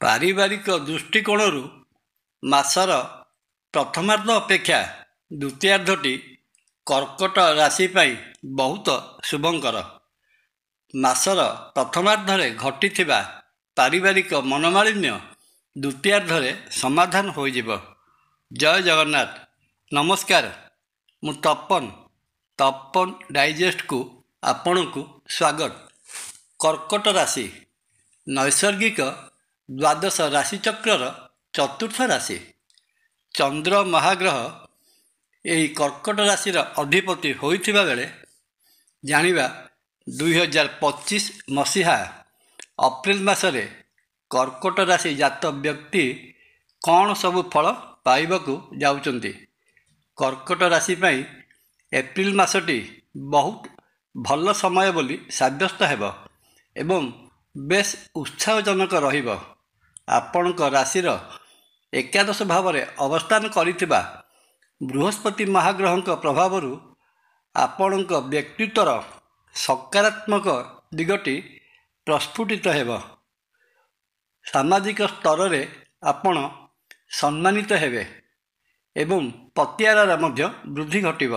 ପାରିବାରିକ ଦୃଷ୍ଟିକୋଣରୁ ମାସର ପ୍ରଥମାର୍ଦ୍ଧ ଅପେକ୍ଷା ଦ୍ୱିତୀୟାର୍ଦ୍ଧଟି କର୍କଟ ରାଶି ପାଇଁ ବହୁତ ଶୁଭଙ୍କର। ମାସର ପ୍ରଥମାର୍ଦ୍ଧରେ ଘଟିଥିବା ପାରିବାରିକ ମନୋମାଳିନ୍ୟ ଦ୍ୱିତୀୟାର୍ଦ୍ଧରେ ସମାଧାନ ହୋଇଯିବ। ଜୟ ଜଗନ୍ନାଥ। ନମସ୍କାର, ମୁଁ ତପନ ଡାଇଜେଷ୍ଟକୁ ଆପଣଙ୍କୁ ସ୍ୱାଗତ। କର୍କଟ ରାଶି ନୈସର୍ଗିକ ଦ୍ୱାଦଶ ରାଶିଚକ୍ରର ଚତୁର୍ଥ ରାଶି। ଚନ୍ଦ୍ର ମହାଗ୍ରହ ଏହି କର୍କଟ ରାଶିର ଅଧିପତି ହୋଇଥିବା ବେଳେ ଜାଣିବା 2025 ମସିହା ଅପ୍ରିଲ ମାସରେ କର୍କଟ ରାଶି ଜାତ ବ୍ୟକ୍ତି କ'ଣ ସବୁ ଫଳ ପାଇବାକୁ ଯାଉଛନ୍ତି। କର୍କଟ ରାଶି ପାଇଁ ଏପ୍ରିଲ ମାସଟି ବହୁତ ଭଲ ସମୟ ବୋଲି ସାବ୍ୟସ୍ତ ହେବ ଏବଂ ବେଶ୍ ଉତ୍ସାହଜନକ ରହିବ। ଆପଣଙ୍କ ରାଶିର ଏକାଦଶ ଭାବରେ ଅବସ୍ଥାନ କରିଥିବା ବୃହସ୍ପତି ମହାଗ୍ରହଙ୍କ ପ୍ରଭାବରୁ ଆପଣଙ୍କ ବ୍ୟକ୍ତିତ୍ୱର ସକାରାତ୍ମକ ଦିଗଟି ପ୍ରସ୍ଫୁଟିତ ହେବ। ସାମାଜିକ ସ୍ତରରେ ଆପଣ ସମ୍ମାନିତ ହେବେ ଏବଂ ପ୍ରତିଆରାର ମଧ୍ୟ ବୃଦ୍ଧି ଘଟିବ।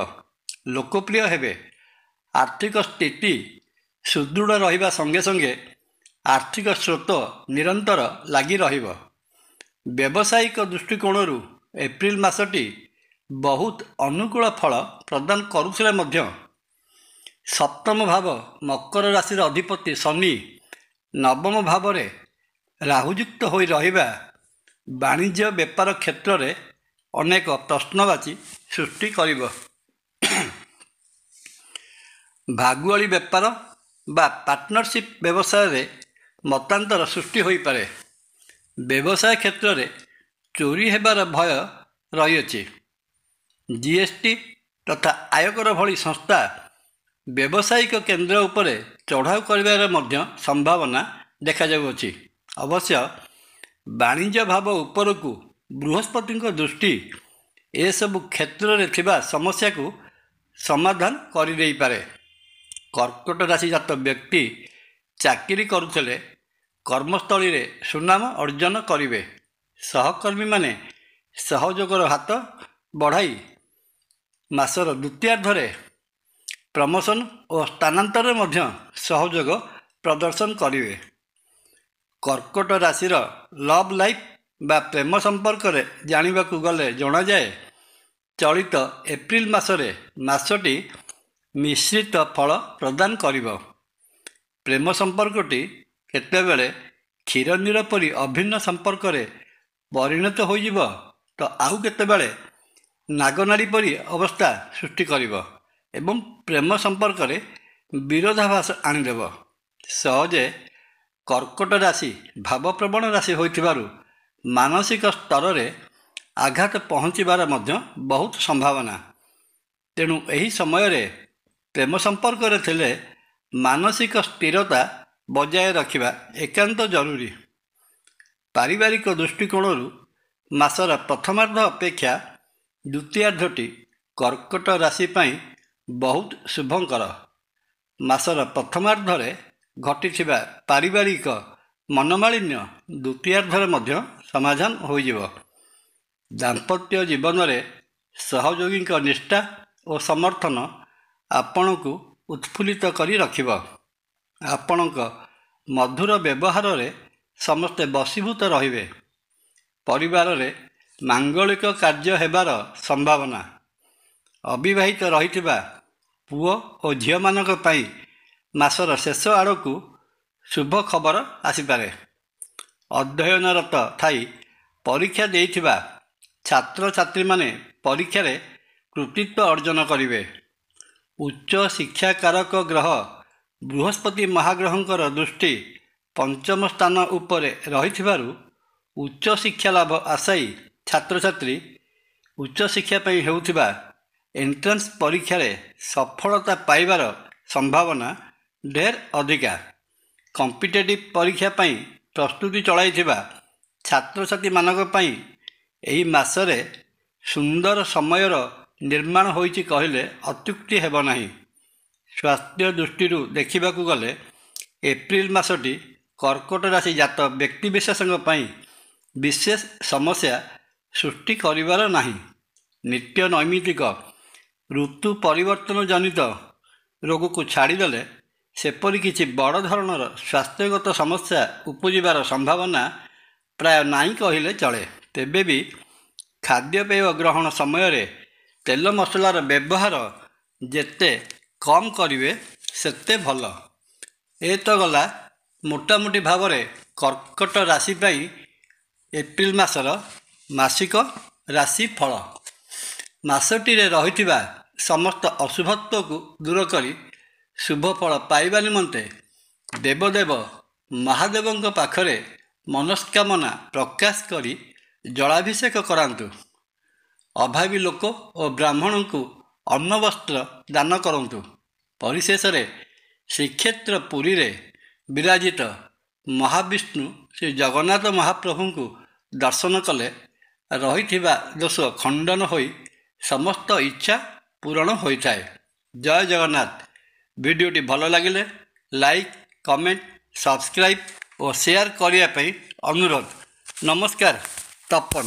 ଲୋକପ୍ରିୟ ହେବେ। ଆର୍ଥିକ ସ୍ଥିତି ସୁଦୃଢ଼ ରହିବା ସଙ୍ଗେ ସଙ୍ଗେ ଆର୍ଥିକ ସ୍ରୋତ ନିରନ୍ତର ଲାଗି ରହିବ। ବ୍ୟବସାୟିକ ଦୃଷ୍ଟିକୋଣରୁ ଏପ୍ରିଲ ମାସଟି ବହୁତ ଅନୁକୂଳ ଫଳ ପ୍ରଦାନ କରୁଥିଲେ ମଧ୍ୟ ସପ୍ତମ ଭାବ ମକର ରାଶିର ଅଧିପତି ଶନି ନବମ ଭାବରେ ରାହୁଯୁକ୍ତ ହୋଇ ରହିବା ବାଣିଜ୍ୟ ବେପାର କ୍ଷେତ୍ରରେ ଅନେକ ପ୍ରଶ୍ନବାଚୀ ସୃଷ୍ଟି କରିବ। ଭାଗୁଆଳୀ ବେପାର ବା ପାର୍ଟନରସିପ୍ ବ୍ୟବସାୟରେ ମତାନ୍ତର ସୃଷ୍ଟି ହୋଇପାରେ। ବ୍ୟବସାୟ କ୍ଷେତ୍ରରେ ଚୋରି ହେବାର ଭୟ ରହିଅଛି। ଜିଏସ୍ଟି ତଥା ଆୟକର ଭଳି ସଂସ୍ଥା ବ୍ୟବସାୟିକ କେନ୍ଦ୍ର ଉପରେ ଚଢ଼ାଉ କରିବାର ମଧ୍ୟ ସମ୍ଭାବନା ଦେଖାଯାଉଅଛି। ଅବଶ୍ୟ ବାଣିଜ୍ୟ ଭାବ ଉପରକୁ ବୃହସ୍ପତିଙ୍କ ଦୃଷ୍ଟି ଏସବୁ କ୍ଷେତ୍ରରେ ଥିବା ସମସ୍ୟାକୁ ସମାଧାନ କରିଦେଇପାରେ। କର୍କଟ ରାଶିଜାତ ବ୍ୟକ୍ତି ଚାକିରି କରୁଥିଲେ କର୍ମସ୍ଥଳୀରେ ସୁନାମ ଅର୍ଜନ କରିବେ। ସହକର୍ମୀମାନେ ସହଯୋଗର ହାତ ବଢ଼ାଇ ମାସର ଦ୍ୱିତୀୟାର୍ଦ୍ଧରେ ପ୍ରମୋସନ୍ ଓ ସ୍ଥାନାନ୍ତରରେ ମଧ୍ୟ ସହଯୋଗ ପ୍ରଦର୍ଶନ କରିବେ। କର୍କଟ ରାଶିର ଲଭ୍ ଲାଇଫ୍ ବା ପ୍ରେମ ସମ୍ପର୍କରେ ଜାଣିବାକୁ ଗଲେ ଜଣାଯାଏ ଚଳିତ ଏପ୍ରିଲ ମାସରେ ମାସଟି ମିଶ୍ରିତ ଫଳ ପ୍ରଦାନ କରିବ। ପ୍ରେମ ସମ୍ପର୍କଟି କେତେବେଳେ କ୍ଷୀରନୀର ପରି ଅଭିନ୍ନ ସମ୍ପର୍କରେ ପରିଣତ ହୋଇଯିବ ତ ଆଉ କେତେବେଳେ ନାଗନାଡ଼ି ପରି ଅବସ୍ଥା ସୃଷ୍ଟି କରିବ ଏବଂ ପ୍ରେମ ସମ୍ପର୍କରେ ବିରୋଧାଭାସ ଆଣିଦେବ। ସହଜେ କର୍କଟ ରାଶି ଭାବପ୍ରବଣ ରାଶି ହୋଇଥିବାରୁ ମାନସିକ ସ୍ତରରେ ଆଘାତ ପହଞ୍ଚିବାର ମଧ୍ୟ ବହୁତ ସମ୍ଭାବନା। ତେଣୁ ଏହି ସମୟରେ ପ୍ରେମ ସମ୍ପର୍କରେ ଥିଲେ ମାନସିକ ସ୍ଥିରତା ବଜାୟ ରଖିବା ଏକାନ୍ତ ଜରୁରୀ। ପାରିବାରିକ ଦୃଷ୍ଟିକୋଣରୁ ମାସର ପ୍ରଥମାର୍ଦ୍ଧ ଅପେକ୍ଷା ଦ୍ୱିତୀୟାର୍ଦ୍ଧଟି କର୍କଟ ରାଶି ପାଇଁ ବହୁତ ଶୁଭଙ୍କର। ମାସର ପ୍ରଥମାର୍ଦ୍ଧରେ ଘଟିଥିବା ପାରିବାରିକ ମନୋମାଳିନ୍ୟ ଦ୍ୱିତୀୟାର୍ଦ୍ଧରେ ମଧ୍ୟ ସମାଧାନ ହୋଇଯିବ। ଦାମ୍ପତ୍ୟ ଜୀବନରେ ସହଯୋଗୀଙ୍କ ନିଷ୍ଠା ଓ ସମର୍ଥନ ଆପଣଙ୍କୁ ଉତ୍ଫୁଲ୍ଲିତ କରି ରଖିବ। ଆପଣଙ୍କ ମଧୁର ବ୍ୟବହାରରେ ସମସ୍ତେ ବଶୀଭୂତ ରହିବେ। ପରିବାରରେ ମାଙ୍ଗଳିକ କାର୍ଯ୍ୟ ହେବାର ସମ୍ଭାବନା। ଅବିବାହିତ ରହିଥିବା ପୁଅ ଓ ଝିଅମାନଙ୍କ ପାଇଁ ମାସର ଶେଷ ଆଡ଼କୁ ଶୁଭ ଖବର ଆସିପାରେ। ଅଧ୍ୟୟନରତ ଥାଇ ପରୀକ୍ଷା ଦେଇଥିବା ଛାତ୍ରଛାତ୍ରୀମାନେ ପରୀକ୍ଷାରେ କୃତିତ୍ୱ ଅର୍ଜନ କରିବେ। ଉଚ୍ଚ ଶିକ୍ଷାକାରକ ଗ୍ରହ ବୃହସ୍ପତି ମହାଗ୍ରହଙ୍କର ଦୃଷ୍ଟି ପଞ୍ଚମ ସ୍ଥାନ ଉପରେ ରହିଥିବାରୁ ଉଚ୍ଚଶିକ୍ଷା ଲାଭ ଆଶାୟୀ ଛାତ୍ରଛାତ୍ରୀ ଉଚ୍ଚଶିକ୍ଷା ପାଇଁ ହେଉଥିବା ଏଣ୍ଟ୍ରାନ୍ସ ପରୀକ୍ଷାରେ ସଫଳତା ପାଇବାର ସମ୍ଭାବନା ଢେର ଅଧିକା। କମ୍ପିଟେଟିଭ୍ ପରୀକ୍ଷା ପାଇଁ ପ୍ରସ୍ତୁତି ଚଳାଇଥିବା ଛାତ୍ରଛାତ୍ରୀମାନଙ୍କ ପାଇଁ ଏହି ମାସରେ ସୁନ୍ଦର ସମୟର ନିର୍ମାଣ ହୋଇଛି କହିଲେ ଅତ୍ୟୁକ୍ତି ହେବ ନାହିଁ। ସ୍ୱାସ୍ଥ୍ୟ ଦୃଷ୍ଟିରୁ ଦେଖିବାକୁ ଗଲେ ଏପ୍ରିଲ ମାସଟି କର୍କଟ ରାଶି ଜାତ ବ୍ୟକ୍ତିବିଶେଷଙ୍କ ପାଇଁ ବିଶେଷ ସମସ୍ୟା ସୃଷ୍ଟି କରିବାର ନାହିଁ। ନିତ୍ୟ ନୈମିତିକ ଋତୁ ପରିବର୍ତ୍ତନ ଜନିତ ରୋଗକୁ ଛାଡ଼ିଦେଲେ ସେପରି କିଛି ବଡ଼ ଧରଣର ସ୍ୱାସ୍ଥ୍ୟଗତ ସମସ୍ୟା ଉପୁଜିବାର ସମ୍ଭାବନା ପ୍ରାୟ ନାହିଁ କହିଲେ ଚଳେ। ତେବେ ବି ଖାଦ୍ୟପେୟ ଗ୍ରହଣ ସମୟରେ ତେଲ ମସଲାର ବ୍ୟବହାର ଯେତେ କମ୍ କରିବେ ସେତେ ଭଲ। ଏ ତ ଗଲା ମୋଟାମୋଟି ଭାବରେ କର୍କଟ ରାଶି ପାଇଁ ଏପ୍ରିଲ ମାସର ମାସିକ ରାଶିଫଳ। ମାସଟିରେ ରହିଥିବା ସମସ୍ତ ଅଶୁଭତ୍ୱକୁ ଦୂର କରି ଶୁଭଫଳ ପାଇବା ନିମନ୍ତେ ଦେବଦେବ ମହାଦେବଙ୍କ ପାଖରେ ମନସ୍କାମନା ପ୍ରକାଶ କରି ଜଳାଭିଷେକ କରାନ୍ତୁ। ଅଭାବୀ ଲୋକ ଓ ବ୍ରାହ୍ମଣଙ୍କୁ ଅନ୍ନବସ୍ତ୍ର ଦାନ କରନ୍ତୁ। ପରିଶେଷରେ ଶ୍ରୀକ୍ଷେତ୍ର ପୁରୀରେ ବିରାଜିତ ମହାବିଷ୍ଣୁ ଶ୍ରୀ ଜଗନ୍ନାଥ ମହାପ୍ରଭୁଙ୍କୁ ଦର୍ଶନ କଲେ ରହିଥିବା ଦୋଷ ଖଣ୍ଡନ ହୋଇ ସମସ୍ତ ଇଚ୍ଛା ପୂରଣ ହୋଇଥାଏ। ଜୟ ଜଗନ୍ନାଥ। ଭିଡ଼ିଓଟି ଭଲ ଲାଗିଲେ ଲାଇକ୍, କମେଣ୍ଟ, ସବସ୍କ୍ରାଇବ୍ ଓ ସେୟାର କରିବା ପାଇଁ ଅନୁରୋଧ। ନମସ୍କାର। ତପନ।